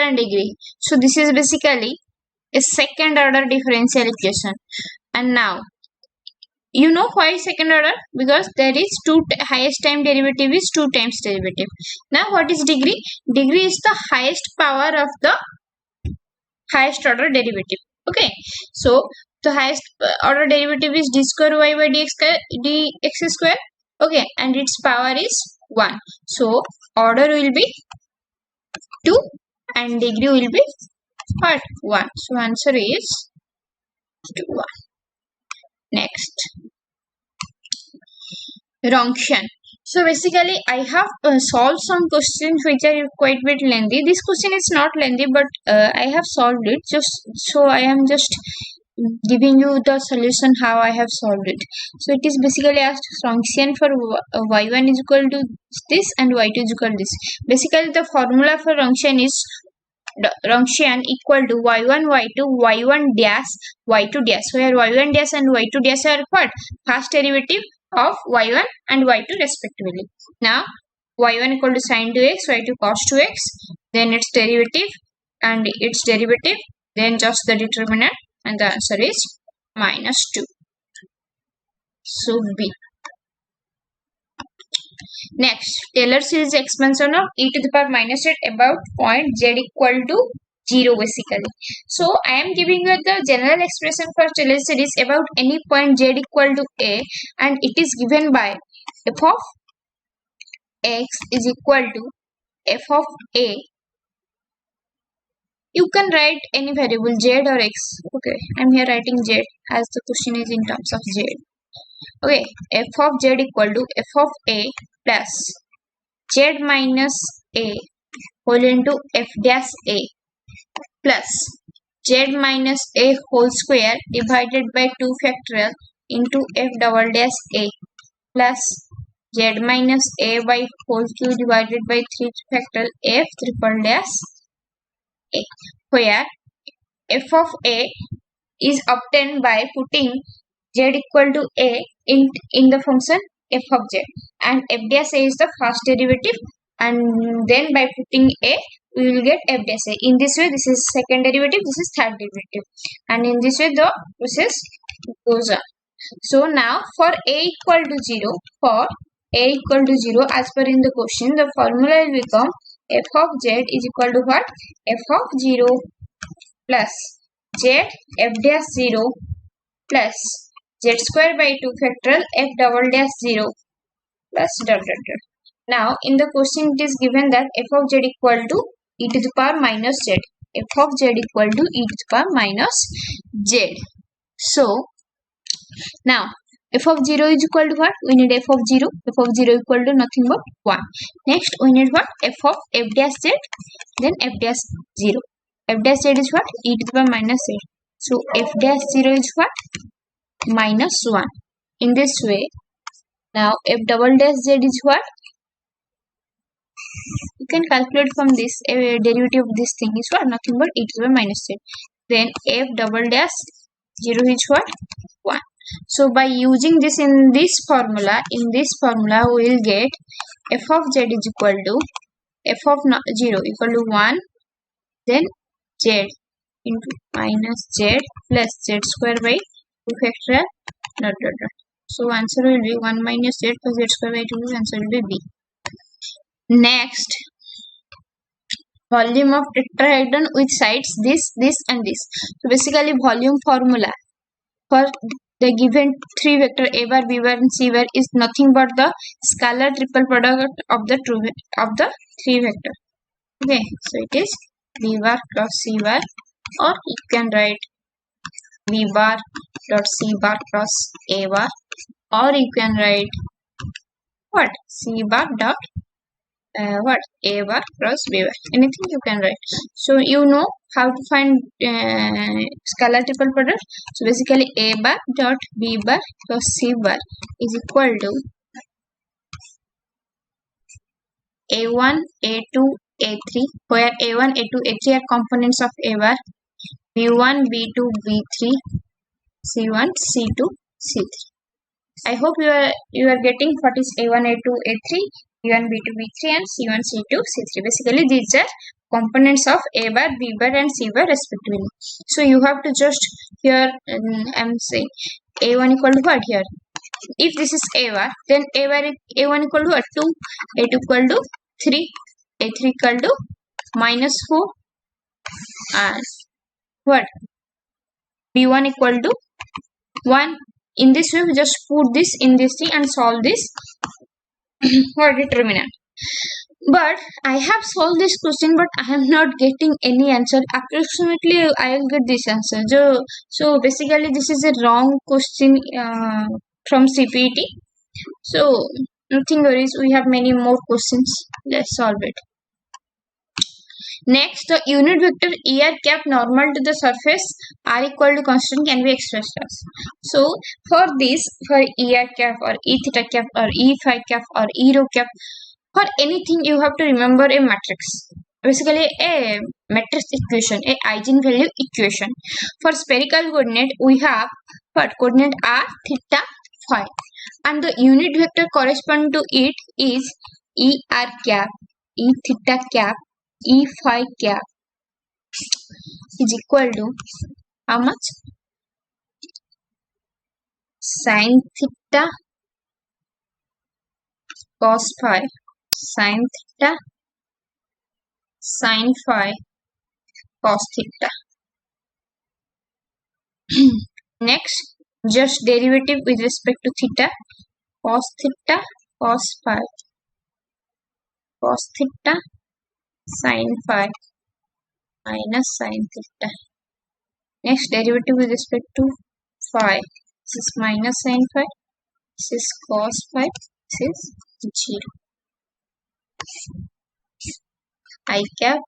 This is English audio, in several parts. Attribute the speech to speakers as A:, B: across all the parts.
A: and degree. So this is basically a second order differential equation. And now you know why second order? Because there is highest time derivative is 2 times derivative. Now what is degree? Degree is the highest power of the highest order derivative. Okay, so the highest order derivative is d square y by dx square. Okay, and its power is 1. So order will be 2 and degree will be what? 1. So answer is 2, 1. Next, Rangshan. So basically I have solved some questions which are quite bit lengthy. This question is not lengthy, but I have solved it just so I am just giving you the solution how I have solved it. So it is basically asked Rangshan for y1 is equal to this and y2 is equal to this. Basically the formula for Rangshan is Rangshan equal to y1 y2 y1 dash y2 dash, where y1 dash and y2 dash are what? First derivative of y1 and y2 respectively. Now y1 equal to sin 2x, y2 cos 2x, then its derivative and its derivative, then just the determinant, and the answer is -2. So B. Next, Taylor series expansion of e to the power -8 about point z equal to 0 basically. So I am giving you the general expression for Taylor series about any point z equal to a, and it is given by f of x is equal to f of a. You can write any variable z or x. Okay, I am here writing z as the question is in terms of z. Okay, f of z equal to f of a plus z minus a whole into f dash a plus z minus a whole square divided by 2 factorial into f double dash a plus z minus a by whole cube divided by 3 factorial f triple dash a, where f of a is obtained by putting z equal to a in the function f of z, and f dash a is the first derivative, and then by putting a we will get f dash a. In this way this is second derivative, this is third derivative, and in this way the process goes on. So now for a equal to 0, for a equal to 0 as per in the question, the formula will become f of z is equal to what? F of 0 plus z f dash 0 plus z square by 2 factorial f double dash 0 plus dot dot dot. Now in the question it is given that f of z equal to e to the power minus z. F of z equal to e to the power minus z. So now f of 0 is equal to what? We need f of 0. F of 0 equal to nothing but 1. Next we need what? F of f dash z, then f dash 0. F dash z is what? E to the power minus z. So f dash 0 is what? Minus 1. In this way, now f double dash z is what? You can calculate from this derivative of this thing is what? Nothing but e to the power minus z. Then f double dash 0 is what? 1. So by using this in this formula we will get f of z is equal to f of 0 equal to 1, then z into minus z plus z square by 2 factorial dot dot dot. So answer will be 1 minus z plus z square by 2. Answer will be B. Next, volume of tetrahedron with sides this, this and this. So basically volume formula for the given 3 vector a bar, b bar and c bar is nothing but the scalar triple product of the 3 vector. Okay, so it is b bar plus c bar, or you can write b bar dot c bar plus a bar, or you can write what? C bar dot what? A bar plus b bar. Anything you can write. So you know how to find scalar triple product. So basically a bar dot b bar plus c bar is equal to a1, a2, a3, where a1, a2, a3 are components of a bar, b1, b2, b3, c1, c2, c3. I hope you are getting what is a1, a2, a3, b1, b2, b3 and c1, c2, c3. Basically these are components of A bar, B bar and C bar respectively. So you have to just here I'm saying A1 equal to what here? If this is A bar, then A1 equal to what? 2, A2 equal to 3, A3 equal to -4 and what? B1 equal to 1. In this way, we just put this in this thing and solve this for determinant. But I have solved this question, but I am not getting any answer. Approximately, I will get this answer. So basically, this is a wrong question from Cpet. So nothing worries. We have many more questions. Let's solve it. Next, the unit vector ER cap normal to the surface R equal to constant can be expressed as. So for this, for ER cap or E theta cap or E phi cap or E rho cap, for anything you have to remember a matrix. Basically a matrix equation, a eigenvalue equation. For spherical coordinate, we have what coordinate R, theta, phi, and the unit vector corresponding to it is ER cap, E theta cap, E phi cap is equal to how much? Sin theta cos phi, sin theta sin phi cos theta. Next, just derivative with respect to theta, cos theta cos phi, cos theta sin phi minus sin theta. Next, derivative with respect to phi. This is minus sin phi. This is cos phi. This is 0. I cap,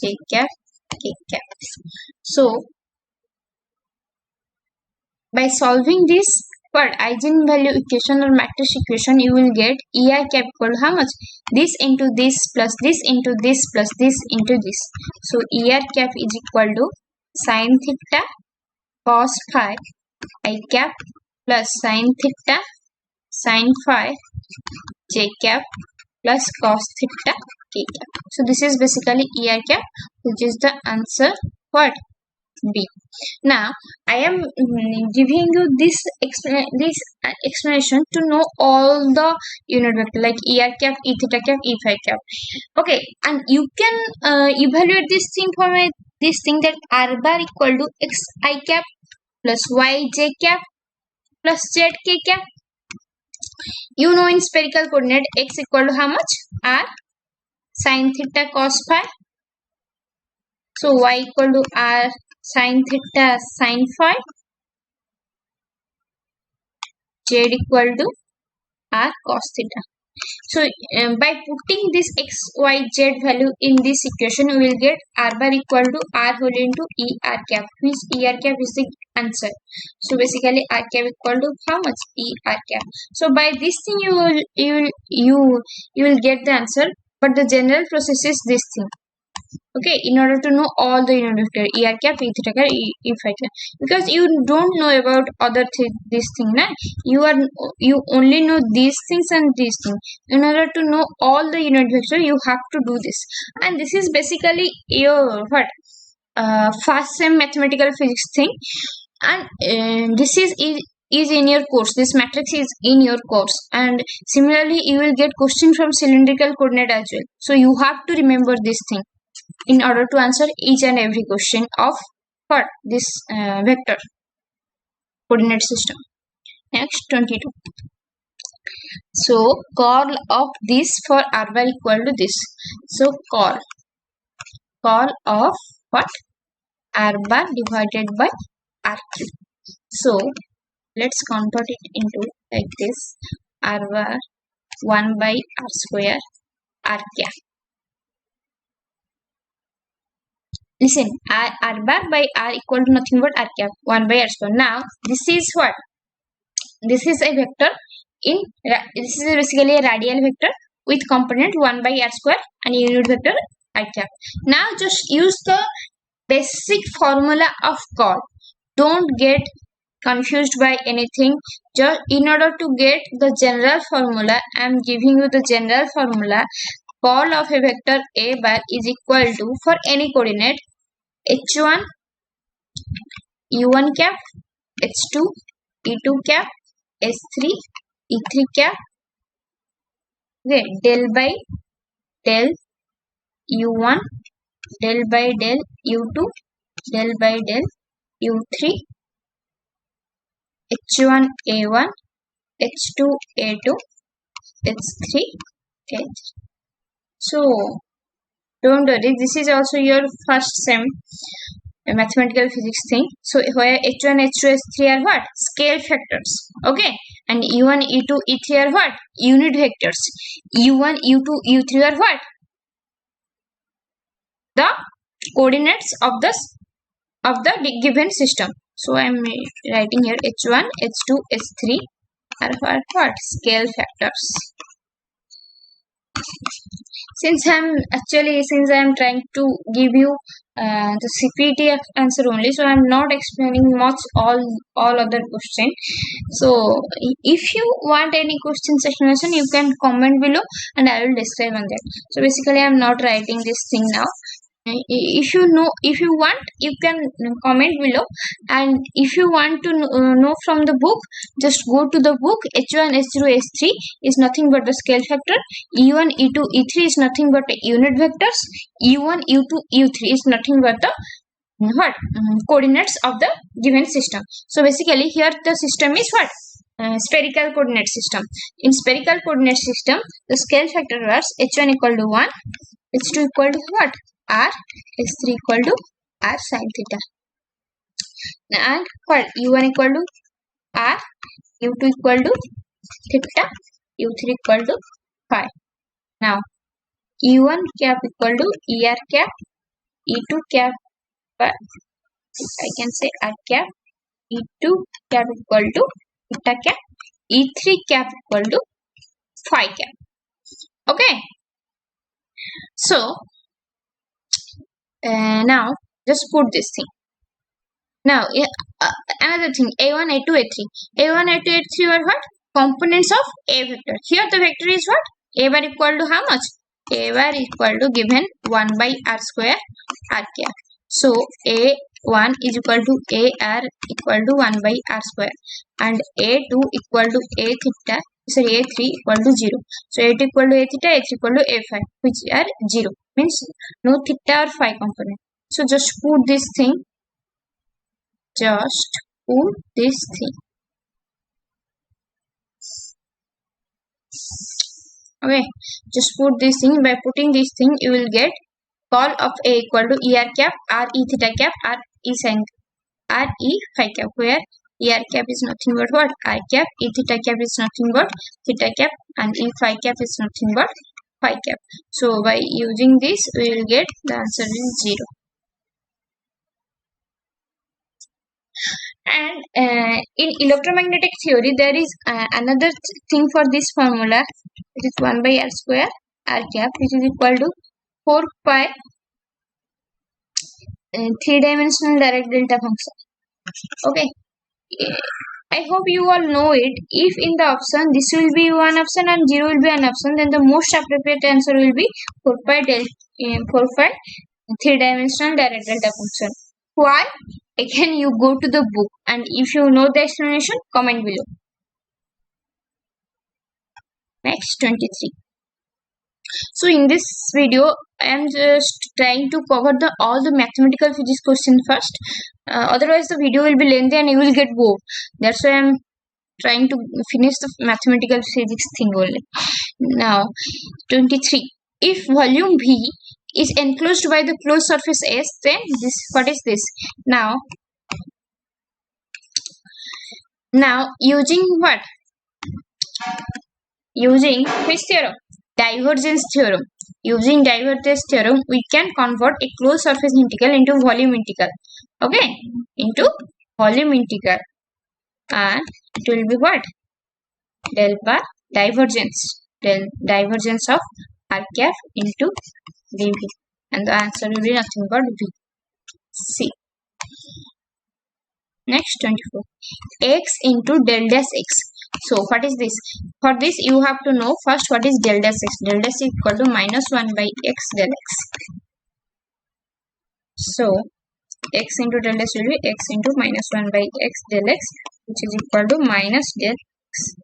A: J cap, K cap. So, by solving this eigenvalue equation or matrix equation, you will get ER cap equal to how much? This into this plus this into this plus this into this. So ER cap is equal to sin theta cos phi I cap plus sin theta sin phi J cap plus cos theta K cap. So this is basically ER cap, which is the answer what? B. Now I am giving you this explanation to know all the unit vector like ER cap, E theta cap, E phi cap. Okay, and you can evaluate this thing for this thing that R bar equal to X I cap plus Y J cap plus Z K cap. You know in spherical coordinate X equal to how much? R sin theta cos phi. So Y equal to R sin theta sin phi, Z equal to R cos theta. So by putting this x, y, z value in this equation, we will get R bar equal to R whole into E R cap, which E R cap is the answer. So basically R cap equal to how much? E R cap. So by this thing you will get the answer, but the general process is this thing. Okay, in order to know all the unit vector ER cap, E theta cap, E phi cap, because you don't know about other this thing, na? You only know these things and these things. In order to know all the unit vector, you have to do this, and this is basically your what first sem mathematical physics thing, and this is in your course. This matrix is in your course, and similarly you will get question from cylindrical coordinate as well. So you have to remember this thing in order to answer each and every question of what this vector coordinate system. Next 22. So curl of this for R bar equal to this. So curl of what? R bar divided by R3. So let's convert it into like this: R bar 1 by R square R cap. Listen, R bar by R equal to nothing but R cap 1 by R square. Now this is what? This is a vector this is basically a radial vector with component 1 by R square and unit vector R cap. Now just use the basic formula of curl. Don't get confused by anything. Just in order to get the general formula, I am giving you the general formula call of a vector a bar is equal to, for any coordinate, h1 u1 cap, h2 e2 cap, h3 e3 cap. Okay, del by del u1, del by del u2, del by del u3, h1 a1, h2 a2, h3 a3. So don't worry, this is also your first sem mathematical physics thing. So where h1 h2 h3 are what? Scale factors. Okay, and u1 e2 e3 are what? Unit vectors. u1 u2 u3 are what? The coordinates of the given system. So I am writing here h1 h2 h3 are what? Scale factors. Since I am trying to give you the Cpet answer only, so I am not explaining much all other questions. So if you want any questions explanation, you can comment below and I will describe on that. So basically I am not writing this thing now. If you want, you can comment below, and if you want to know from the book, just go to the book. h1 h2 h3 is nothing but the scale factor, e1 e2 e3 is nothing but the unit vectors, u1 u2 u3 is nothing but the coordinates of the given system. So basically here the system is what? Spherical coordinate system. In spherical coordinate system, the scale factor was h1 equal to 1, h2 equal to what? R, h3 equal to R sin theta, and what? u1 equal to R, u2 equal to theta, u3 equal to phi. Now e1 cap equal to er cap, e2 cap, I can say r cap, e2 cap equal to theta cap, e3 cap equal to phi cap. Okay, so now just put this thing. Now another thing, a1 a2 a3, a1 a2 a3 are what? Components of a vector. Here the vector is what? A bar equal to how much? A bar equal to given 1 by r square r cap. So a1 is equal to a r equal to 1 by r square, and a2 equal to a theta, sorry, a3 equal to 0. So a2 equal to a theta, a3 equal to a phi, which are 0, means no theta or phi component. So just put this thing. Just put this thing. Okay, just put this thing. By putting this thing, you will get call of a equal to er cap, r e theta cap, r e sin, r e phi cap, where er cap is nothing but what? I cap, e theta cap is nothing but theta cap, and e phi cap is nothing but phi cap. So by using this, we will get the answer is 0. And in electromagnetic theory, there is another thing for this formula. It is 1 by r square r cap, which is equal to 4 pi 3-dimensional direct delta function. Okay, I hope you all know it. If in the option this will be one option and 0 will be an option, then the most appropriate answer will be 4 pi 3-dimensional direct delta function. Why? Again, you go to the book, and if you know the explanation, comment below. Next, 23. So in this video, I am just trying to cover all the mathematical physics questions first. Otherwise, the video will be lengthy and you will get bored. That's why I am trying to finish the mathematical physics thing only. Now, 23. If volume V is enclosed by the closed surface S, then this, what is this? Now using what? Using which theorem? Divergence theorem. Using divergence theorem, we can convert a closed surface integral into volume integral. Okay, into volume integral, and it will be what? Del bar divergence. Del divergence of r cap into dv, and the answer will be nothing but v. C. Next, 24. X into del dash x. So what is this? For this you have to know first what is del dash x. Del dash is equal to minus 1 by x del x. So x into del dash will be x into minus 1 by x del x, which is equal to minus del x.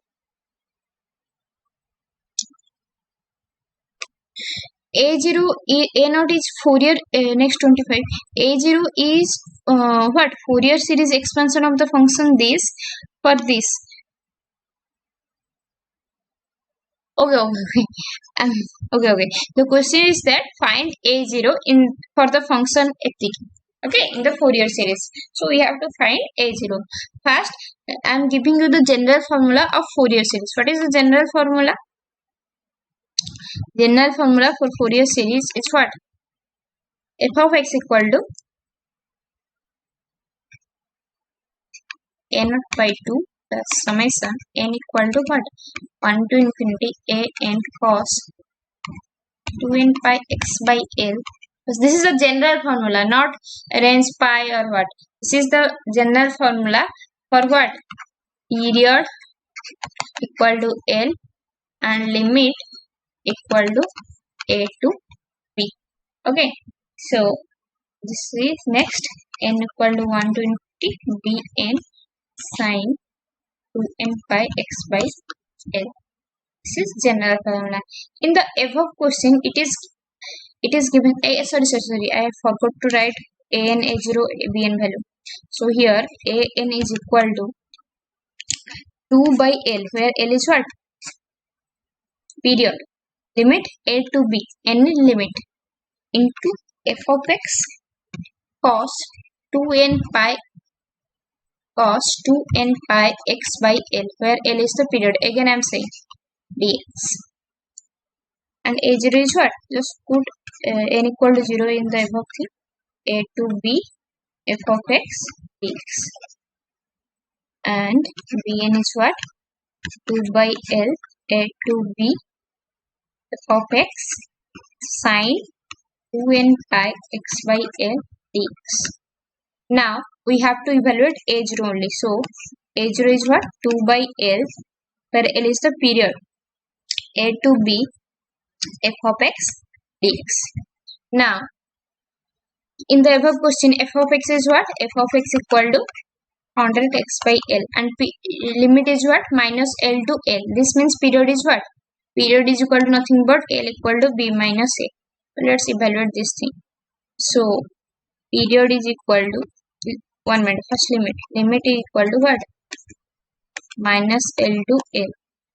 A: A0 A0 is Fourier next 25. A0 is what? Fourier series expansion of the function this for this. Okay. Okay. The question is that find A0 in for the function ft. Okay, in the Fourier series. So we have to find A0. First, I am giving you the general formula of Fourier series. What is the general formula? General formula for Fourier series is what? F of x equal to n by 2 plus summation n equal to what? 1 to infinity a n cos 2n pi x by L. This is the general formula, not range pi or what. This is the general formula for what? Period equal to L and limit equal to a to b. Okay, so this is next n equal to 1 to infinity bn sin 2n pi x by L. This is general formula. In the above question, it is given a sorry, I forgot to write an a0 bn value. So here an is equal to 2 by L, where L is what? Period. Limit a to b, n limit into f of x cos 2n pi x by L, where L is the period. Again I am saying dx. And a0 is what? Just put n equal to 0 in the above thing. A to b f of x dx. And bn is what? 2 by L a to b f of x sin 2n pi x by L dx. Now we have to evaluate a0 only. So a0 is what? 2 by L, where L is the period. A to b f of x dx. Now in the above question, f of x is what? F of x equal to 100 x by L, and limit is what? Minus L to L. This means period is what? Period is equal to nothing but L equal to b minus a. So let's evaluate this thing. So period is equal to 1 minute. First limit is equal to what? Minus L to L.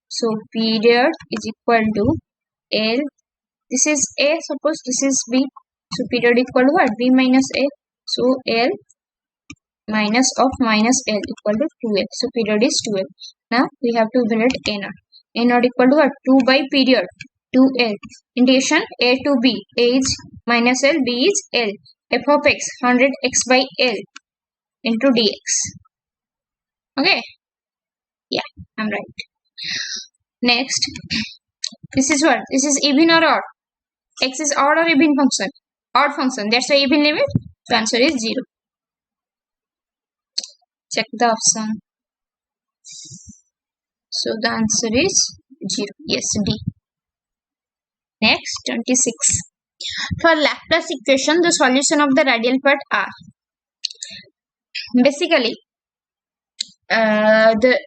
A: So period is equal to L. This is a. Suppose this is b. So period equal to what? B minus a. So L minus of minus L equal to 2L. So period is 2L. Now we have to evaluate a naught. A naught equal to what? 2 by period 2L. Integration a to b. A is minus L, b is L. F of x 100 x by L into dx. Okay. Yeah, I'm right. Next, this is what? This is even or odd? X is odd or even function? Odd function. That's why even limit. The answer is 0. Check the option. So the answer is 0. Yes, D. Next, 26. For Laplace equation, the solution of the radial part are basically the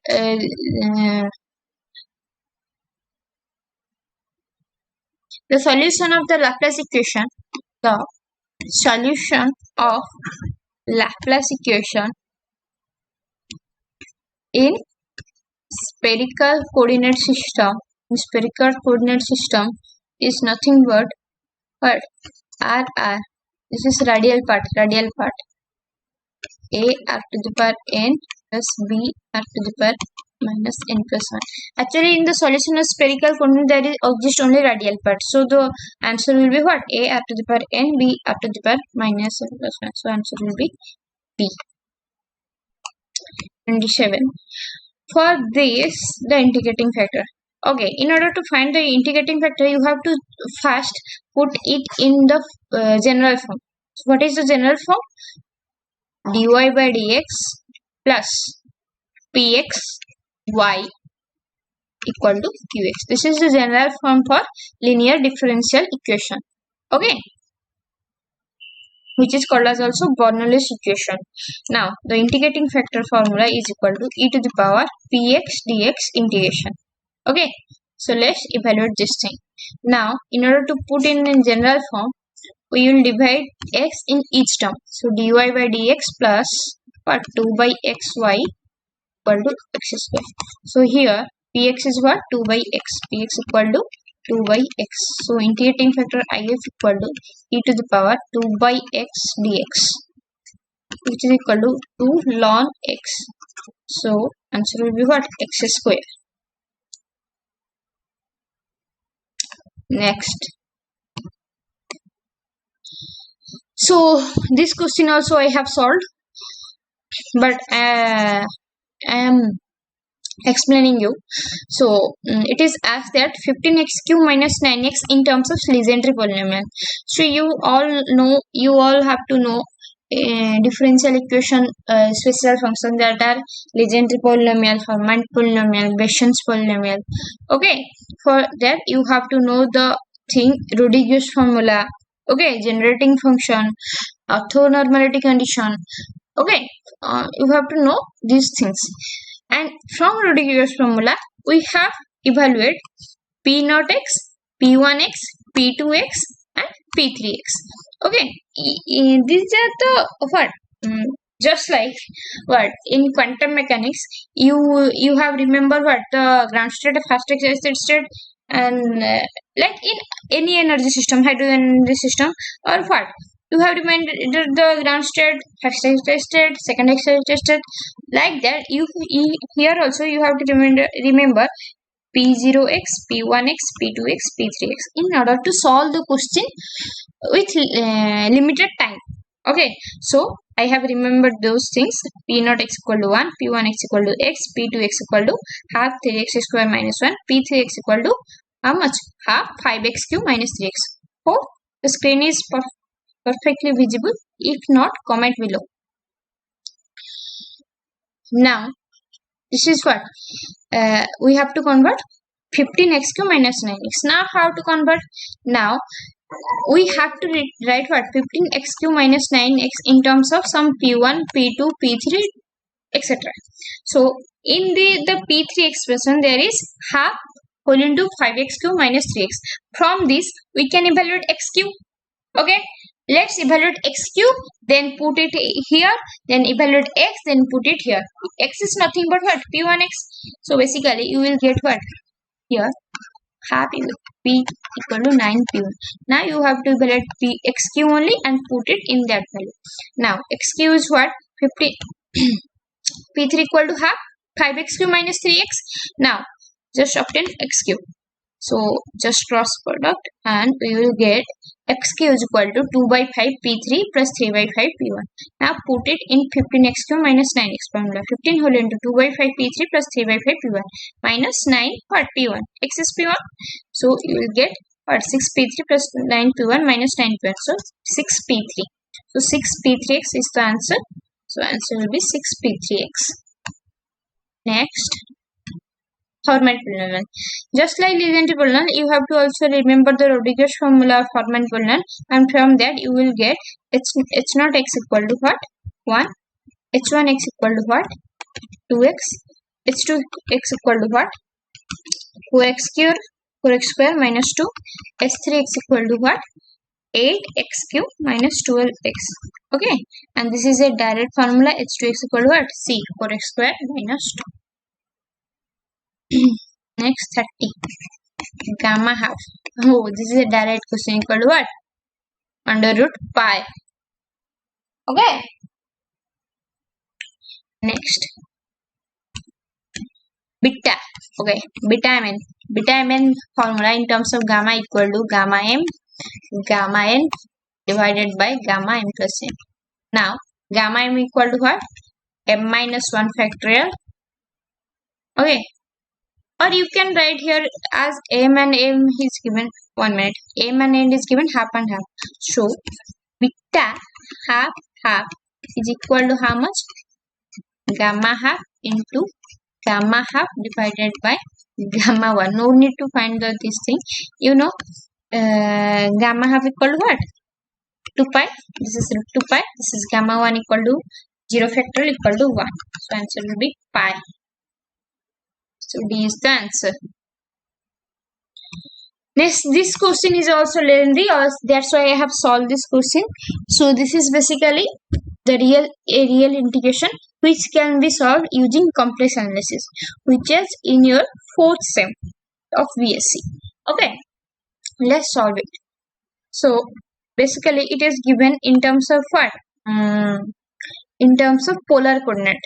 A: solution of the Laplace equation. The solution of Laplace equation in spherical coordinate system. Spherical coordinate system is nothing but what? R. This is radial part. A r to the power n plus b r to the power minus n plus 1. Actually, in the solution of spherical coordinate, there is exists only radial part. So the answer will be what? A r to the power n, b r to the power minus n plus 1. So answer will be B. 27. For this, the integrating factor. Okay, in order to find the integrating factor, you have to first put it in the general form. So what is the general form? Dy by dx plus px y equal to qx. This is the general form for linear differential equation. Okay, which is called as also Bernoulli's equation. Now the integrating factor formula is equal to e to the power px dx integration. Okay, so let's evaluate this thing. Now in order to put in general form, we will divide x in each term. So dy by dx plus 2 by xy equal to x square. So here px is what? 2 by x. Px equal to 2 by x. So integrating factor if equal to e to the power 2 by x dx, which is equal to 2 ln x. So answer will be what? X square. Next. So this question also I have solved, but I am explaining you. So it is asked that 15x cube minus 9x in terms of legendary polynomial. So you all have to know differential equation special functions that are legendary polynomial, Hermann polynomial, Beshan's polynomial. Okay, for that you have to know the thing Rodriguez formula. Okay, generating function, orthonormality condition. Okay, you have to know these things. And from Rodriguez formula, we have evaluate P0x, P1x, P2x, and P3x. Okay, these are the what? Just like what in quantum mechanics, you have remember what the ground state, fast excited state, and like in any energy system, hydrogen energy system, or what you have remembered the ground state, first excited state, second excited state, like that. You here also you have to remember P0x, P1x, P2x, P3x in order to solve the question with limited time. Okay, so I have remembered those things. P0x equal to 1, P1x equal to x, P2x equal to half 3x square minus 1, P3x equal to how much? Half 5x cube minus 3x. Hope the screen is perfectly visible. If not, comment below. Now this is what we have to convert 15x cube minus 9x. Now how to convert? Now we have to write what? 15x cube minus 9x in terms of some P1, P2, P3, etc. So in the P3 expression there is half whole into 5x cube minus 3x. From this we can evaluate x cube. Okay, let's evaluate x cube, then put it here, then evaluate x, then put it here. X is nothing but what? P1x. So basically you will get what? Here half p equal to 9 p1. Now you have to evaluate p x cube only and put it in that value. Now x cube is what? 50 p3 equal to half 5x cube minus 3x. Now just obtain x cube. So just cross product and we will get x cube is equal to 2 by 5 p3 plus 3 by 5 p1. Now put it in 15x cube minus 9x formula. 15 whole into 2 by 5 p3 plus 3 by 5 p1 minus 9 what? P1. X is p1. So you will get what? 6 p3 plus 9 p1 minus 9 p1. So 6 p3. So 6 p3x is the answer. So answer will be 6 p3x. Next, Hermann polynomial. Just like legendary polynomial, you have to also remember the Rodriguez formula of Hermann polynomial, and from that you will get h0 x equal to what? 1, h1 x equal to what? 2x, h2 x equal to what? 4x square minus 2, h3 x equal to what? 8x cube minus 12x. Okay, and this is a direct formula. H2x equal to what? C, 4x square minus 2. Next 30. Gamma half. Oh, this is a direct question. Equal to what? Under root pi. Okay. Next. Beta. Okay. Beta mn formula in terms of gamma equal to gamma m divided by gamma m plus n. Now gamma m equal to what? M minus 1 factorial. Okay. Or you can write here as m and m is given 1 minute. M and n is given half and half. So beta half is equal to how much? Gamma half into gamma half divided by gamma 1. No need to find this thing. You know, gamma half equal to what? 2 pi. This is 2 pi. This is gamma 1 equal to 0 factorial equal to 1. So answer will be pi. So D is the answer. Next, this question is also lengthy, that's why I have solved this question. So this is basically the real integration which can be solved using complex analysis, which is in your 4th sem of BSc. Okay, let's solve it. So basically it is given in terms of what? In terms of polar coordinate.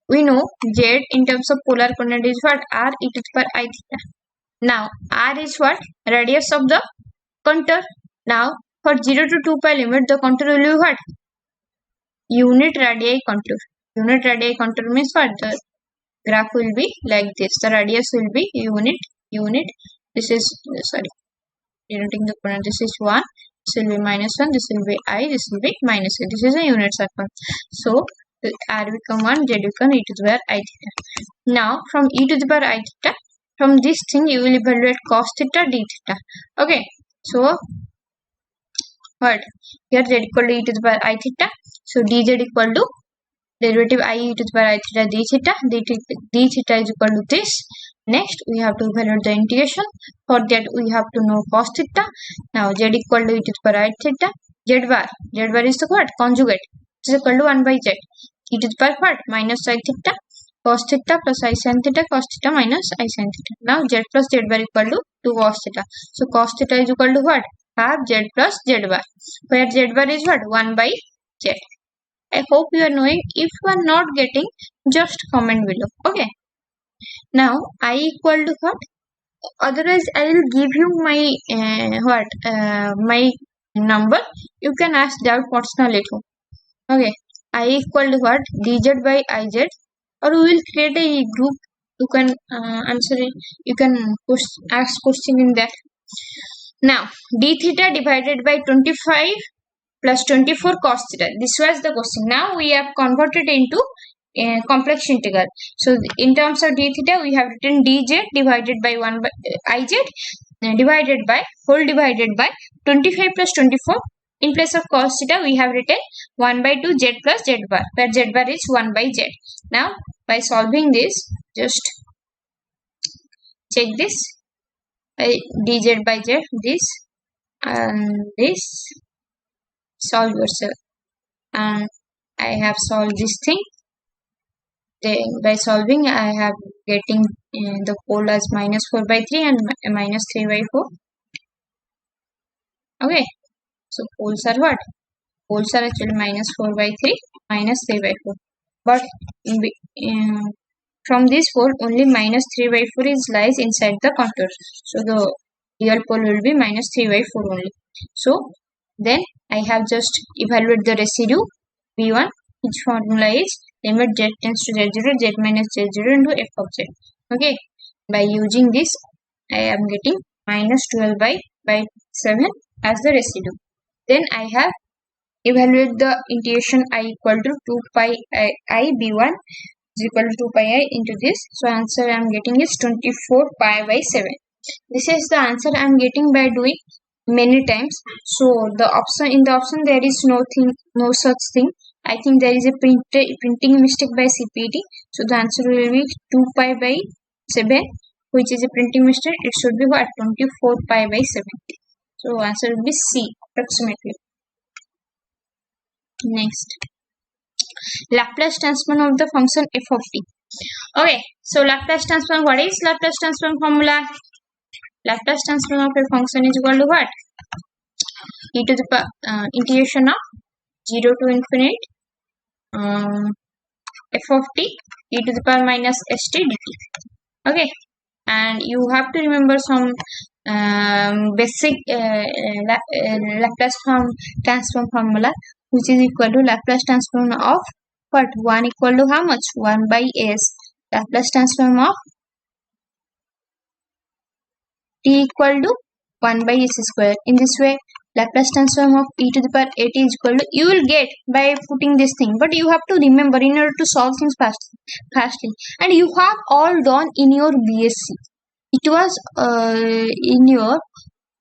A: We know Z in terms of polar coordinate is what? R e to the power I theta. Now R is what? Radius of the contour. Now for 0 to 2 pi limit, the contour will be what? Unit radii contour. Unit radii contour means what? The graph will be like this. The radius will be unit. This is, sorry, denoting the coordinate. This is 1. This will be -1. This will be I. This will be -1. This is a unit circle. So R become 1. Z become e to the power I theta. Now from e to the power I theta, from this thing you will evaluate cos theta d theta. Okay, so what? Here Z equal to e to the power I theta. So dz equal to derivative I e to the power I theta d theta. D theta is equal to this. Next we have to evaluate the integration. For that we have to know cos theta. Now Z equal to e to the power I theta. Z bar is the what? Conjugate. It is equal to 1 by Z. E to the power what? Minus I theta. Cos theta plus I sin theta, cos theta minus I sin theta. Now Z plus Z bar equal to 2 cos theta. So cos theta is equal to what? Half Z plus Z bar. Where Z bar is what? 1 by Z. I hope you are knowing. If you are not getting, just comment below. Okay. Now I equal to what? Otherwise I will give you my my number. You can ask that personally too. Okay. I equal to what? dz by iz. Or we will create a group. You can answer it. You can ask question in that. Now d theta divided by 25 plus 24 cos theta. This was the question. Now we have converted into complex integral. So in terms of d theta, we have written dz divided by 1 by iz divided by 25 plus 24. In place of cos theta, we have written 1 by 2 z plus z bar, where z bar is 1 by z. Now by solving this, just check this. Dz by z, this and this. Solve yourself. And I have solved this thing. Then by solving, I have getting the pole as -4 by 3 and -3 by 4. Okay. So poles are what? Poles are actually -4 by 3, -3 by 4. But from this pole, only -3 by 4 is lies inside the contour. So the real pole will be -3 by 4 only. So then I have just evaluate the residue V1, which formula is limit z tends to z0, z minus z0 into f of z. Okay. By using this, I am getting -12 by 7 as the residue. Then I have evaluate the integration I equal to 2 pi I b1 is equal to 2 pi I into this. So answer I am getting is 24 pi by 7. This is the answer I am getting by doing many times. So the option in the option there is no such thing. I think there is a printing mistake by Cpet. So the answer will be 2 pi by 7, which is a printing mistake. It should be what? 24 pi by 7. So answer will be C approximately. Next, Laplace transform of the function f of t. Okay, so Laplace transform. What is Laplace transform formula? Laplace transform of a function is equal to what? E to the power integration of 0 to infinite f of t e to the power minus st dt. Okay, and you have to remember some basic Laplace transform formula, which is equal to Laplace transform of what? 1 equal to how much? 1 by s. Laplace transform of t equal to 1 by s square. In this way, Laplace transform of e to the power at is equal to, you will get by putting this thing, but you have to remember in order to solve things fastly. And you have all done in your BSc. it was in your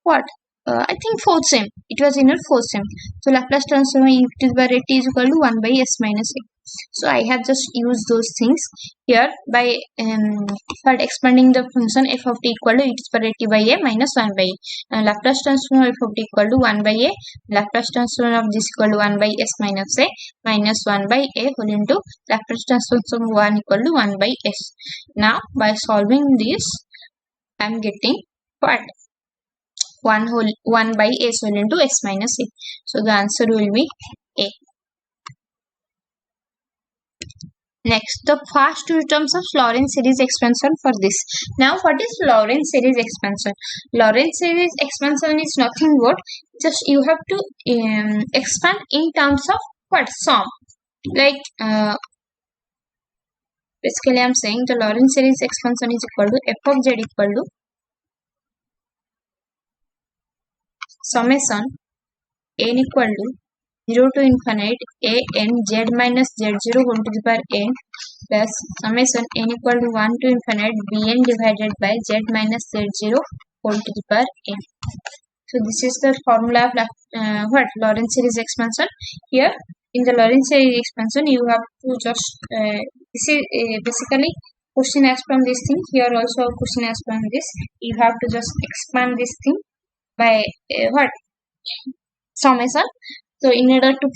A: what? I think fourth sem. It was in your fourth sem. So Laplace transform e to the power a t is equal to 1 by s minus a. So I have just used those things here by expanding the function f of t equal to e to the power a t by a minus 1 by a. Now Laplace transform of f of t equal to 1 by a. Laplace transform of this equal to 1 by s minus a minus 1 by a whole into Laplace transform of 1 equal to 1 by s. Now by solving this, I am getting what? 1 by s whole into s minus a. So the answer will be a. Next, the first two terms of Lorentz series expansion for this. Now, what is Lorentz series expansion? Lorentz series expansion is nothing but just you have to expand in terms of what? Sum. Like basically, I am saying the Lorentz series expansion is equal to f of z equal to summation n equal to 0 to infinite a n z minus z0 whole to the power n plus summation n equal to 1 to infinite bn divided by z minus z0 whole to the power n. So this is the formula of what? Lorentz series expansion. Here in the Lorentz series expansion you have to just this is basically question as from this thing. Here also question as from this. You have to just expand this thing by what? Summation. So in order to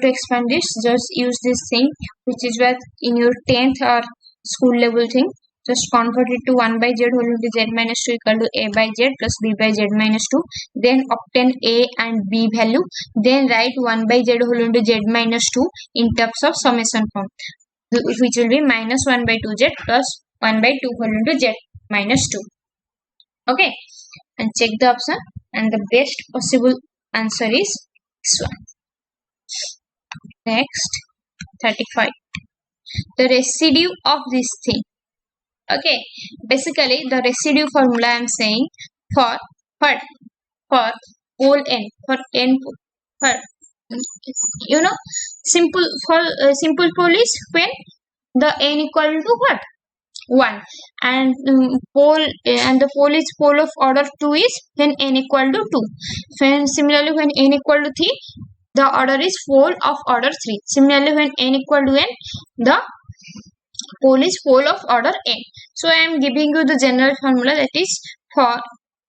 A: expand this, just use this thing which is what in your 10th or school level thing. Just convert it to 1 by z whole into z minus 2 equal to a by z plus b by z minus 2. Then obtain a and b value. Then write 1 by z whole into z minus 2 in terms of summation form, which will be minus 1 by 2z plus 1 by 2 whole into z minus 2. Okay, and check the option, and the best possible answer is this one. Next, 35. The residue of this thing. Okay, basically the residue formula I am saying for what? For pole n, for n, for simple pole is when the n equal to what? 1, and pole and the pole is pole of order 2 is when n equal to 2. When similarly when n equal to 3, the order is pole of order 3. Similarly when n equal to n, the pole is pole of order n. So I am giving you the general formula, that is for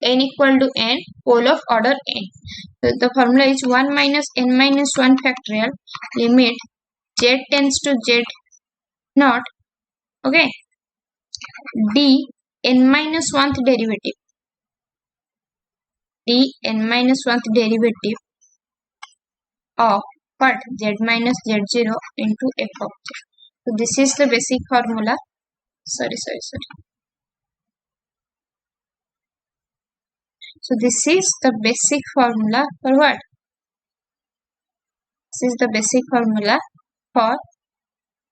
A: n equal to n, pole of order n. So the formula is 1 minus n minus 1 factorial limit z tends to z naught. Okay, d n minus 1th derivative, d n minus 1th derivative of what? Z minus z0 into f of z. So this is the basic formula. Sorry. So this is the basic formula for what? This is the basic formula for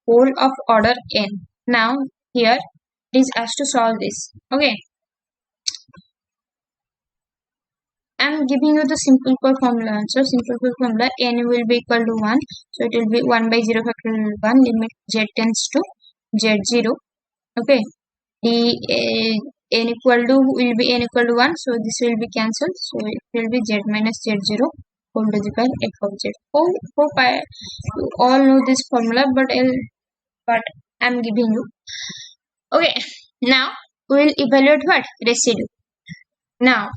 A: pole of order n. Now here it is asked to solve this. Okay, I am giving you the simple pole formula answer. Simple pole formula, n will be equal to 1. So it will be 1 by 0 factorial 1 limit z tends to z0. Okay, n equal to will be n equal to 1. So this will be cancelled. So it will be z minus z0 whole to the power f of z. Hope I all know this formula, but I am giving you. Okay, now we will evaluate what? Residue. Now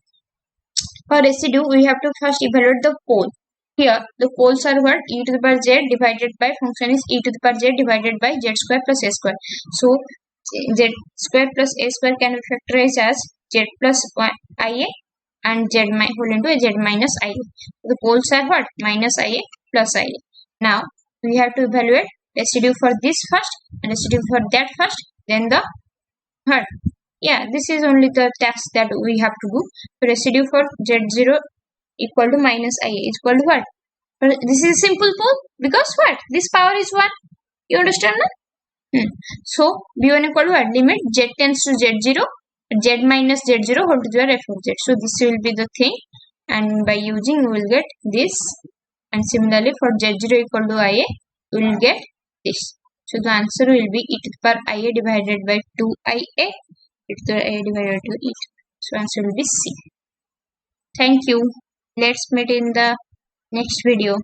A: for residue, we have to first evaluate the pole. Here, the poles are what? E to the power z divided by function is e to the power z divided by z square plus a square. So, z square plus a square can be factorized as z plus ia and z whole into z minus ia. The poles are what? Minus ia plus ia. Now, we have to evaluate residue for this first and residue for that first, then the what? Yeah, this is only the task that we have to do. So residue for z0 equal to minus ia is equal to what? This is a simple pole because what? This power is 1. You understand now? So b1 equal to what? Limit z tends to z0, z minus z0 whole to the power f of z. So this will be the thing, and by using we will get this, and similarly for z0 equal to ia we will get this. So the answer will be e to the power ia divided by 2ia connected to the A divided to it. So answer will be C. Thank you. Let's meet in the next video.